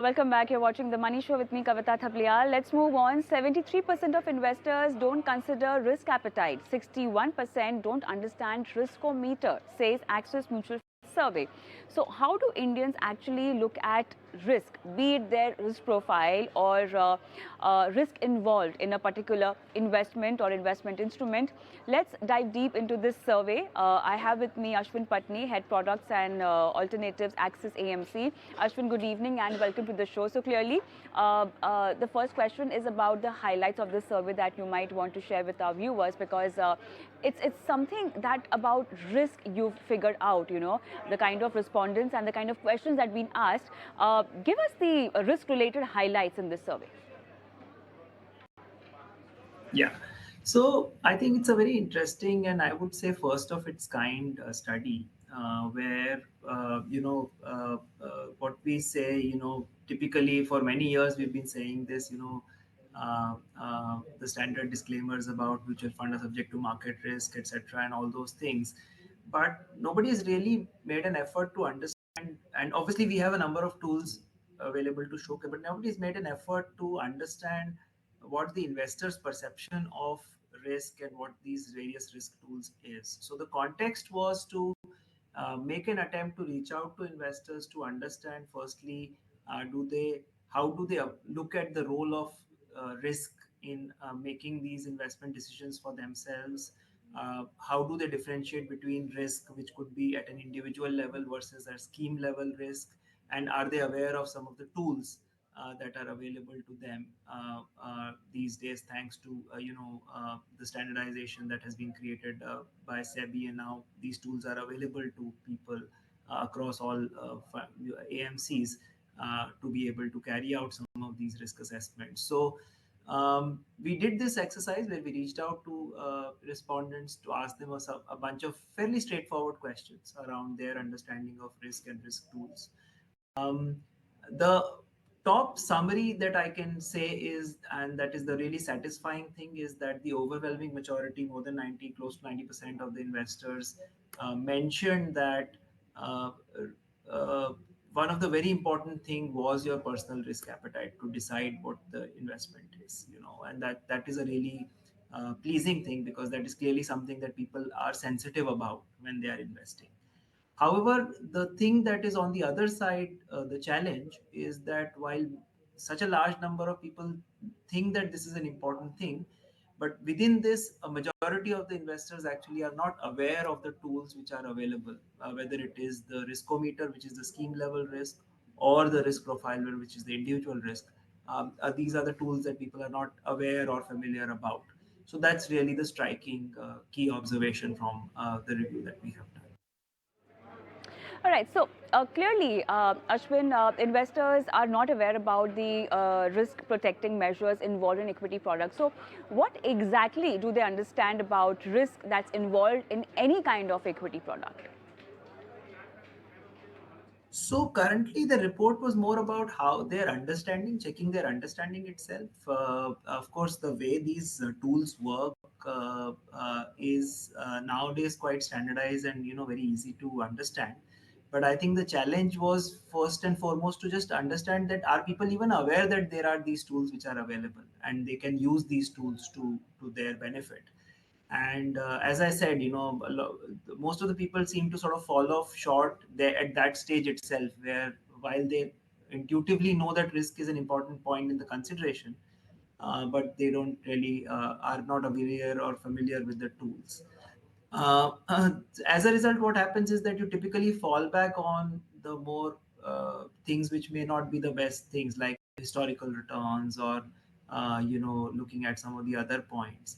Welcome back. You're watching The Money Show with me, Kavita Thapliyal. Let's move on. 73% of investors don't consider risk appetite. 61% don't understand RiskoMeter, says Axis Mutual Fund survey. So how do Indians actually look at risk, be it their risk profile or risk involved in a particular investment or investment instrument? Let's dive deep into this survey. I have with me Ashwin Patni, Head Products and Alternatives, Axis AMC. Ashwin, good evening and welcome to the show. So clearly, the first question is about the highlights of this survey that you might want to share with our viewers, because it's something that about risk you've figured out, the kind of respondents and the kind of questions that have been asked. Give us the risk-related highlights in this survey. Yeah. So I think it's a very interesting and I would say first of its kind study where, what we say, typically for many years we've been saying this, the standard disclaimers about mutual fund are subject to market risk, etc., and all those things. But nobody has really made an effort to understand, and obviously we have a number of tools available to show, but nobody's made an effort to understand what the investor's perception of risk and what these various risk tools is. So the context was to make an attempt to reach out to investors to understand firstly, how do they look at the role of risk in making these investment decisions for themselves. How do they differentiate between risk which could be at an individual level versus a scheme level risk, and are they aware of some of the tools that are available to them these days, thanks to the standardization that has been created by SEBI, and now these tools are available to people across all AMCs to be able to carry out some of these risk assessments. So we did this exercise where we reached out to respondents to ask them a bunch of fairly straightforward questions around their understanding of risk and risk tools. um, the top summary that I can say is, and that is the really satisfying thing, is that the overwhelming majority, more than 90, close to 90% of the investors mentioned that uh, uh, one of the very important thing was your personal risk appetite to decide what the investment is, and that is a really pleasing thing, because that is clearly something that people are sensitive about when they are investing. However, the thing that is on the other side, the challenge is that while such a large number of people think that this is an important thing, but within this, a majority of the investors actually are not aware of the tools which are available, whether it is the riskometer, which is the scheme level risk, or the risk profiler, which is the individual risk. These are the tools that people are not aware or familiar about. So that's really the striking key observation from the review that we have done. All right. So clearly, Ashwin, investors are not aware about the risk protecting measures involved in equity products. So what exactly do they understand about risk that's involved in any kind of equity product? So currently, the report was more about how their understanding, checking their understanding itself. Of course, the way these tools work is nowadays quite standardized and very easy to understand. But I think the challenge was first and foremost to just understand that are people even aware that there are these tools which are available and they can use these tools to their benefit. And as I said, most of the people seem to sort of fall off short there at that stage itself, where while they intuitively know that risk is an important point in the consideration, but they don't really are not aware or familiar with the tools. uh, uh, as a result, what happens is that you typically fall back on the more things which may not be the best things, like historical returns, or looking at some of the other points,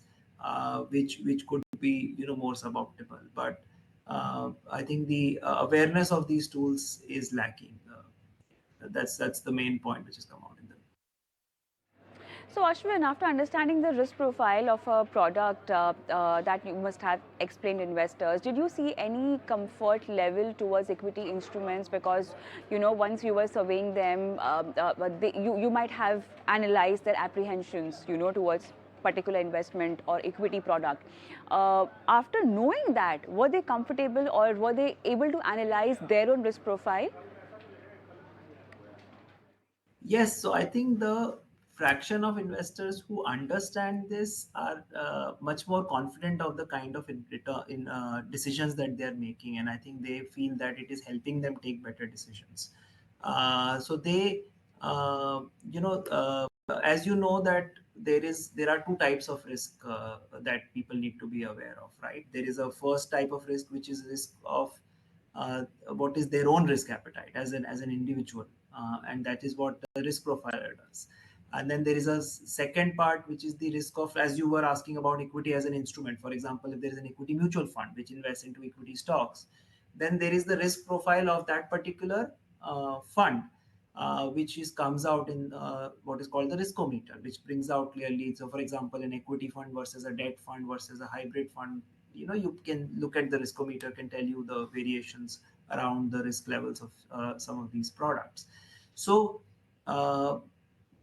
which could be more suboptimal. But I think the awareness of these tools is lacking. That's the main point which has come out in the. So Ashwin, after understanding the risk profile of a product that you must have explained investors, did you see any comfort level towards equity instruments? Because once you were surveying them, you might have analyzed their apprehensions, towards particular investment or equity product. After knowing that, were they comfortable or were they able to analyze their own risk profile? Yes, so I think the fraction of investors who understand this are much more confident of the kind of decisions that they are making, and I think they feel that it is helping them take better decisions. So they, uh, you know, as you know that there are two types of risk that people need to be aware of, right? There is a first type of risk which is risk of uh, what is their own risk appetite as an individual, and that is what the risk profiler does. And then there is a second part which is the risk of, as you were asking about equity as an instrument. For example, if there is an equity mutual fund which invests into equity stocks, then there is the risk profile of that particular fund, which is comes out in what is called the RiskoMeter, which brings out clearly. So, for example, an equity fund versus a debt fund versus a hybrid fund, you can look at the RiskoMeter, can tell you the variations around the risk levels of some of these products. So, uh,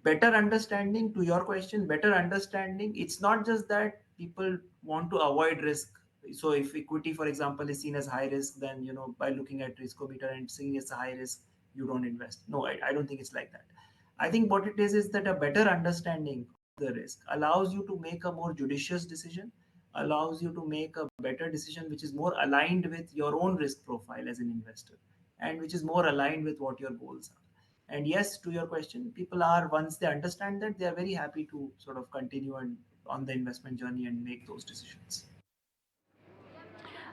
better understanding, to your question, better understanding, it's not just that people want to avoid risk. So if equity, for example, is seen as high risk, then by looking at RiskoMeter and seeing it's a high risk, you don't invest. No, I don't think it's like that. I think what it is that a better understanding of the risk allows you to make a more judicious decision, allows you to make a better decision which is more aligned with your own risk profile as an investor, and which is more aligned with what your goals are. And yes, to your question, people are, once they understand that, they are very happy to sort of continue and on the investment journey and make those decisions.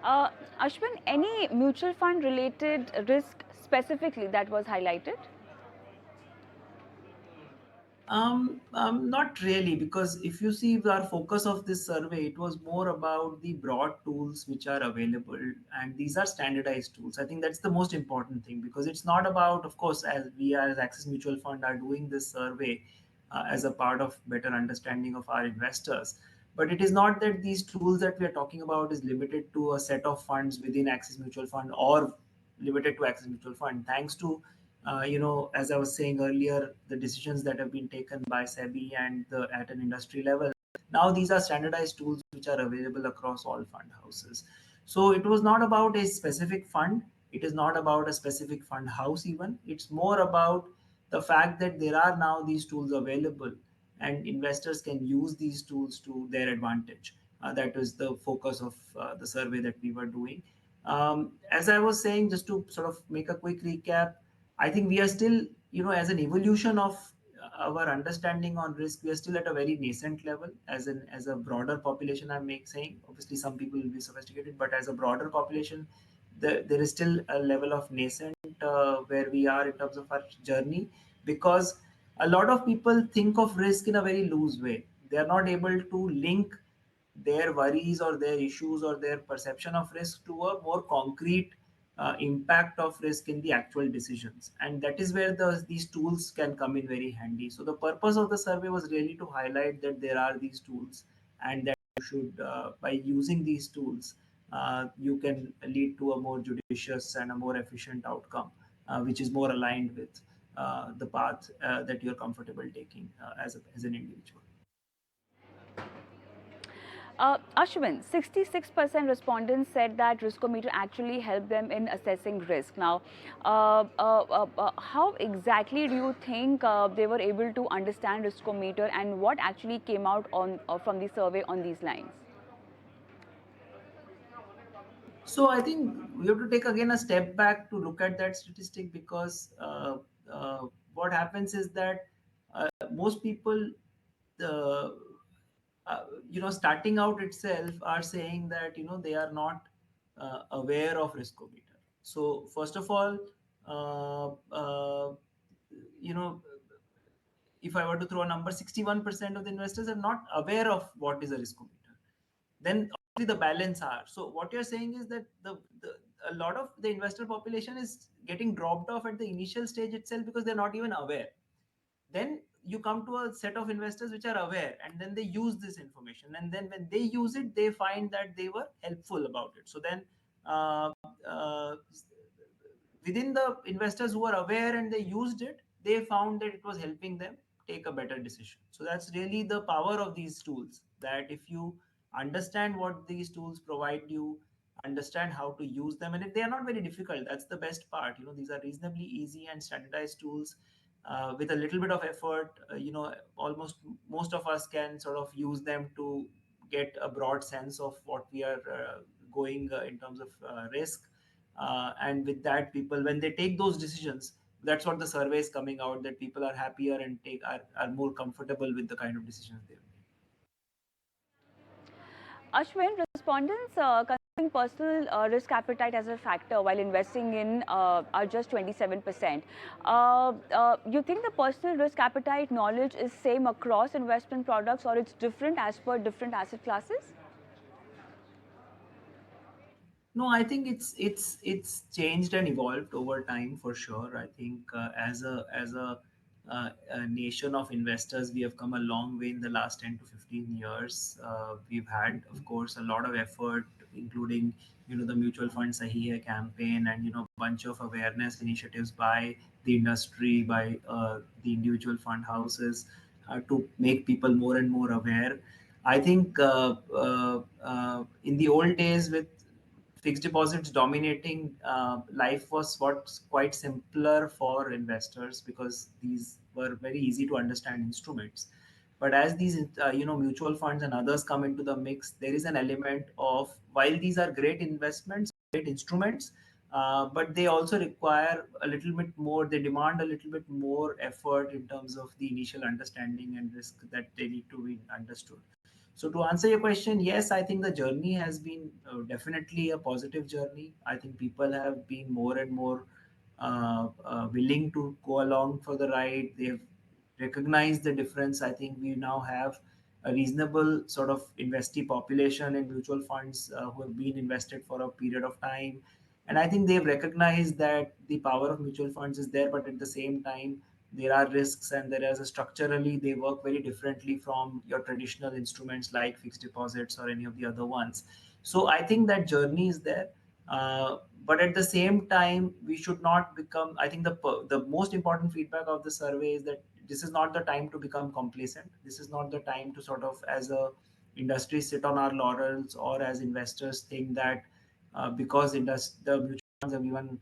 Uh, Ashwin, any mutual fund related risk specifically that was highlighted? Not really, because if you see our focus of this survey, it was more about the broad tools which are available, and these are standardized tools. I think that's the most important thing, because it's not about, of course, as we as Axis Mutual Fund are doing this survey as a part of better understanding of our investors. But it is not that these tools that we are talking about is limited to a set of funds within Axis Mutual Fund or limited to Axis Mutual Fund. Thanks to as I was saying earlier, the decisions that have been taken by SEBI and at an industry level, now these are standardized tools which are available across all fund houses. So it was not about a specific fund. It is not about a specific fund house even. It's more about the fact that there are now these tools available, and investors can use these tools to their advantage. That was the focus of the survey that we were doing. As I was saying, just to sort of make a quick recap, I think we are still, as an evolution of our understanding on risk, we are still at a very nascent level as a broader population. Saying, obviously some people will be sophisticated, but as a broader population, there is still a level of nascent where we are in terms of our journey, because a lot of people think of risk in a very loose way. They are not able to link their worries or their issues or their perception of risk to a more concrete impact of risk in the actual decisions, and that is where these tools can come in very handy. So the purpose of the survey was really to highlight that there are these tools, and that you should, by using these tools, you can lead to a more judicious and a more efficient outcome, which is more aligned with the path that you're comfortable taking as an individual. Ashwin, 66% respondents said that Riskometer actually helped them in assessing risk. Now, how exactly do you think they were able to understand Riskometer, and what actually came out on from the survey on these lines? So I think we have to take again a step back to look at that statistic, because what happens is that most people, uh, starting out itself, are saying that they are not aware of riskometer. So first of all, uh, uh, you know if I were to throw a number, 61% of the investors are not aware of what is a riskometer. Then obviously the balance are. So what you're saying is that the a lot of the investor population is getting dropped off at the initial stage itself because they're not even aware. Then you come to a set of investors which are aware, and then they use this information, and then when they use it, they find that they were helpful about it. So then uh, uh, within the investors who are aware and they used it, they found that it was helping them take a better decision. So that's really the power of these tools, that if you understand what these tools provide you, understand how to use them, and if they are not very difficult, that's the best part. These are reasonably easy and standardized tools. with a little bit of effort, almost most of us can sort of use them to get a broad sense of what we are going in terms of risk. And with that, people, when they take those decisions, that's what the survey is coming out, that people are happier and are more comfortable with the kind of decisions they make. Ashwin, respondents considering personal risk appetite as a factor while investing in are just 27%. You think the personal risk appetite knowledge is same across investment products, or it's different as per different asset classes? No, I think it's changed and evolved over time for sure. I think a nation of investors, we have come a long way in the last 10 to 15 years. We've had, of course, a lot of effort, including the mutual fund Sahi Hai campaign, and bunch of awareness initiatives by the industry, by the individual fund houses, to make people more and more aware. I think in the old days, with fixed deposits dominating life, was what's quite simpler for investors because these were very easy to understand instruments. But as these mutual funds and others come into the mix, there is an element of, while these are great investments, great instruments, but they also require a little bit more, they demand a little bit more effort in terms of the initial understanding and risk that they need to be understood. So to answer your question, yes, I think the journey has been definitely a positive journey. I think people have been more and more willing to go along for the ride. They've recognized the difference. I think we now have a reasonable sort of investee population in mutual funds who have been invested for a period of time. And I think they've recognized that the power of mutual funds is there, but at the same time, there are risks, and there is a structurally they work very differently from your traditional instruments like fixed deposits or any of the other ones. So I think that journey is there. But at the same time, we should not become, I think the most important feedback of the survey is that this is not the time to become complacent. This is not the time to sort of, as a industry, sit on our laurels, or as investors think that because the mutual funds have given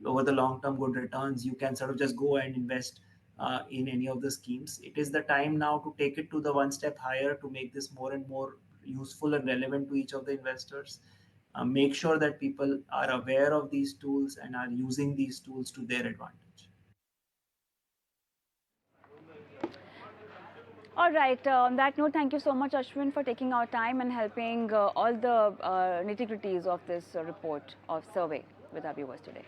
over the long term good returns, you can sort of just go and invest in any of the schemes. It is the time now to take it to the one step higher, to make this more and more useful and relevant to each of the investors. Make sure that people are aware of these tools and are using these tools to their advantage. All right. On that note, thank you so much, Ashwin, for taking our time and helping all the nitty-gritties of this report of survey with our viewers today.